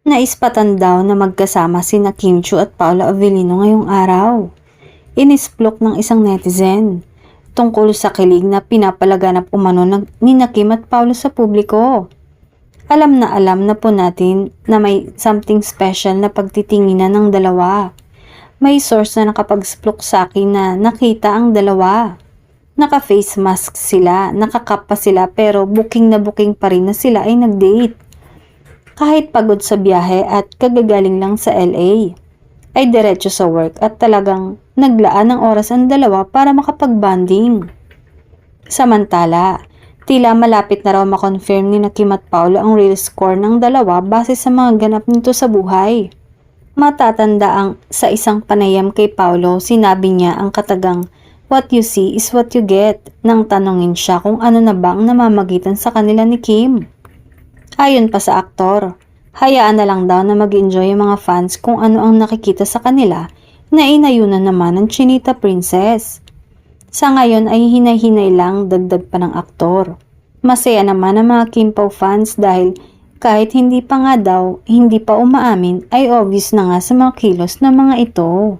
Naispatan daw na magkasama sina Kim Chiu at Paolo Avellino ngayong araw. Inisplok ng isang netizen tungkol sa kilig na pinapalaganap umano ni Kim at Paolo sa publiko. Alam na po natin na may something special na pagtitinginan ng dalawa. May source na nakapag-splok sa akin na nakita ang dalawa. Naka-face mask sila, nakakap pa sila pero booking na booking pa rin na sila ay nag-date. Kahit pagod sa biyahe at kagagaling lang sa LA, ay diretso sa work at talagang naglaan ng oras ang dalawa para makapag-bonding. Samantala, tila malapit na raw makonfirm ni Kim at Paolo ang real score ng dalawa base sa mga ganap nito sa buhay. Matatanda ang sa isang panayam kay Paolo, sinabi niya ang katagang "What you see is what you get" nang tanongin siya kung ano na ba ang namamagitan sa kanila ni Kim. Ayon pa sa aktor, hayaan na lang daw na mag-enjoy yung mga fans kung ano ang nakikita sa kanila na inayunan naman ng Chinita Princess. Sa ngayon ay hinay-hinay lang, dagdag pa ng aktor. Masaya naman ang mga Kim Pao fans dahil kahit hindi pa nga daw, hindi pa umaamin ay obvious na nga sa mga kilos ng mga ito.